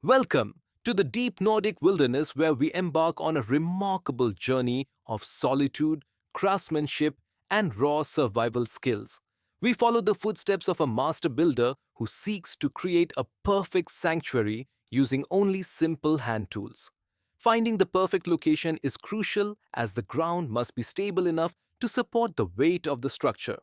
Welcome to the deep Nordic wilderness where we embark on a remarkable journey of solitude, craftsmanship, and raw survival skills. We follow the footsteps of a master builder who seeks to create a perfect sanctuary using only simple hand tools. Finding the perfect location is crucial as the ground must be stable enough to support the weight of the structure.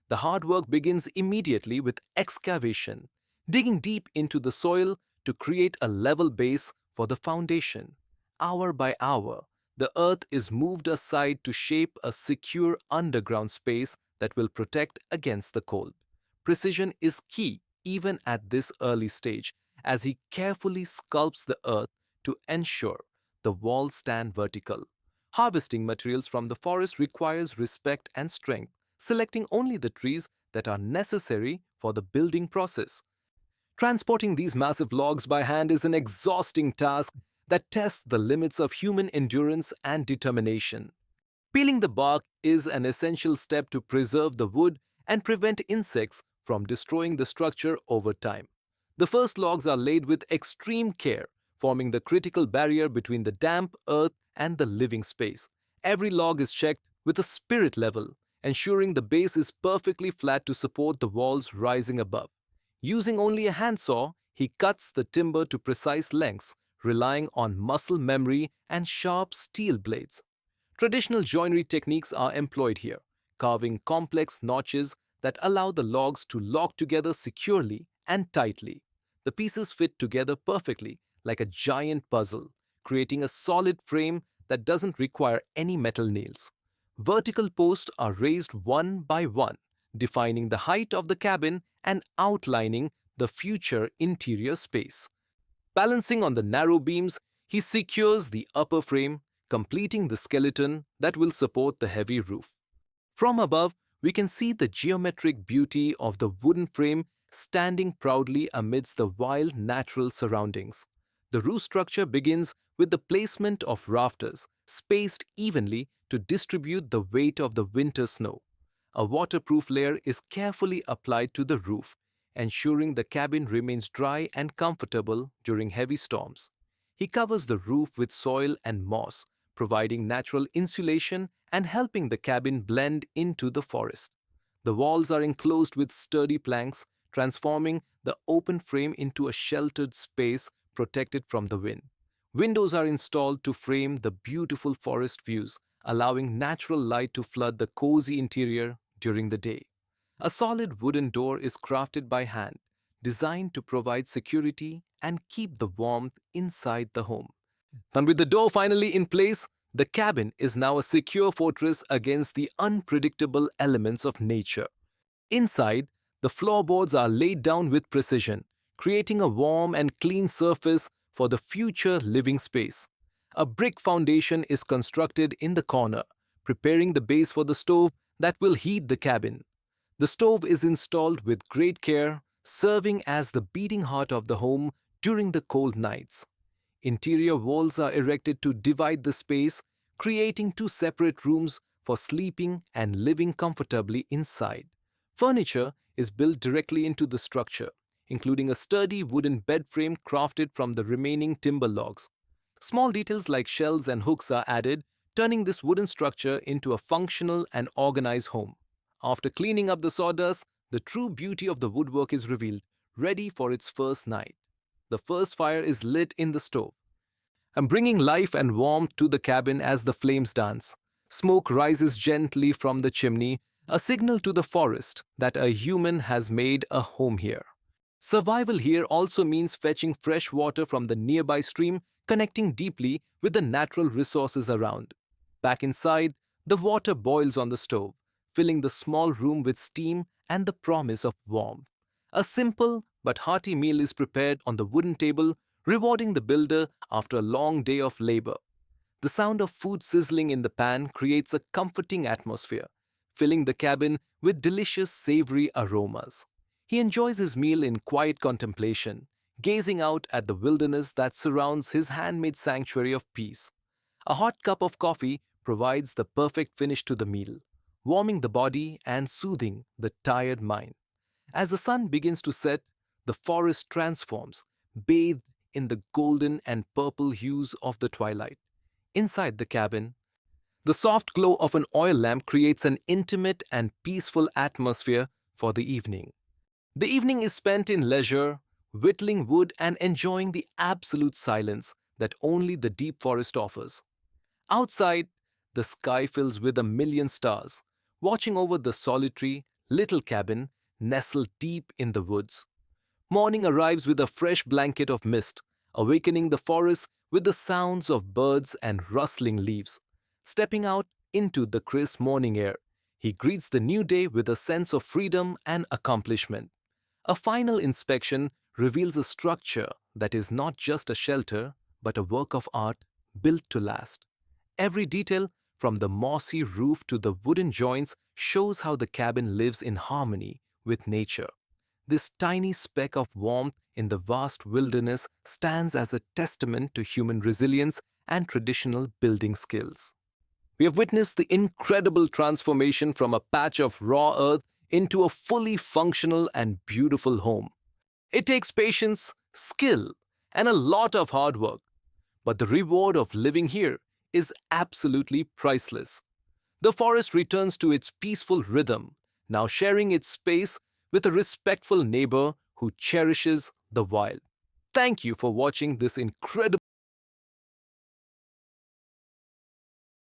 The hard work begins immediately with excavation, digging deep into the soil to create a level base for the foundation. Hour by hour, the earth is moved aside to shape a secure underground space that will protect against the cold. Precision is key even at this early stage as he carefully sculpts the earth to ensure the walls stand vertical. Harvesting materials from the forest requires respect and strength, selecting only the trees that are necessary for the building process. Transporting these massive logs by hand is an exhausting task that tests the limits of human endurance and determination. Peeling the bark is an essential step to preserve the wood and prevent insects from destroying the structure over time. The first logs are laid with extreme care, forming the critical barrier between the damp earth and the living space. Every log is checked with a spirit level, ensuring the base is perfectly flat to support the walls rising above. Using only a handsaw, he cuts the timber to precise lengths, relying on muscle memory and sharp steel blades. Traditional joinery techniques are employed here, carving complex notches that allow the logs to lock together securely and tightly. The pieces fit together perfectly, like a giant puzzle, creating a solid frame that doesn't require any metal nails. Vertical posts are raised one by one, defining the height of the cabin and outlining the future interior space. Balancing on the narrow beams, he secures the upper frame, completing the skeleton that will support the heavy roof. From above, we can see the geometric beauty of the wooden frame standing proudly amidst the wild natural surroundings. The roof structure begins with the placement of rafters, spaced evenly to distribute the weight of the winter snow. A waterproof layer is carefully applied to the roof, ensuring the cabin remains dry and comfortable during heavy storms. He covers the roof with soil and moss, providing natural insulation and helping the cabin blend into the forest. The walls are enclosed with sturdy planks, transforming the open frame into a sheltered space protected from the wind. Windows are installed to frame the beautiful forest views, allowing natural light to flood the cozy interior during the day. A solid wooden door is crafted by hand, designed to provide security and keep the warmth inside the home. And with the door finally in place, the cabin is now a secure fortress against the unpredictable elements of nature. Inside, the floorboards are laid down with precision, creating a warm and clean surface for the future living space. A brick foundation is constructed in the corner, preparing the base for the stove that will heat the cabin. The stove is installed with great care, serving as the beating heart of the home during the cold nights. Interior walls are erected to divide the space, creating two separate rooms for sleeping and living comfortably inside. Furniture is built directly into the structure, including a sturdy wooden bed frame crafted from the remaining timber logs. Small details like shelves and hooks are added, turning this wooden structure into a functional and organized home. After cleaning up the sawdust, the true beauty of the woodwork is revealed, ready for its first night. The first fire is lit in the stove, and bringing life and warmth to the cabin as the flames dance. Smoke rises gently from the chimney, a signal to the forest that a human has made a home here. Survival here also means fetching fresh water from the nearby stream, connecting deeply with the natural resources around. Back inside, the water boils on the stove, filling the small room with steam and the promise of warmth. A simple but hearty meal is prepared on the wooden table, rewarding the builder after a long day of labor. The sound of food sizzling in the pan creates a comforting atmosphere, filling the cabin with delicious savory aromas. He enjoys his meal in quiet contemplation, gazing out at the wilderness that surrounds his handmade sanctuary of peace. A hot cup of coffee provides the perfect finish to the meal, warming the body and soothing the tired mind. As the sun begins to set, the forest transforms, bathed in the golden and purple hues of the twilight. Inside the cabin, the soft glow of an oil lamp creates an intimate and peaceful atmosphere for the evening. The evening is spent in leisure, whittling wood and enjoying the absolute silence that only the deep forest offers. Outside, the sky fills with a million stars, watching over the solitary, little cabin nestled deep in the woods. Morning arrives with a fresh blanket of mist, awakening the forest with the sounds of birds and rustling leaves. Stepping out into the crisp morning air, he greets the new day with a sense of freedom and accomplishment. A final inspection reveals a structure that is not just a shelter, but a work of art built to last. Every detail, from the mossy roof to the wooden joints, shows how the cabin lives in harmony with nature. This tiny speck of warmth in the vast wilderness stands as a testament to human resilience and traditional building skills. We have witnessed the incredible transformation from a patch of raw earth into a fully functional and beautiful home. It takes patience, skill, and a lot of hard work, but the reward of living here is absolutely priceless. The forest returns to its peaceful rhythm, now sharing its space with a respectful neighbor who cherishes the wild. Thank you for watching this incredible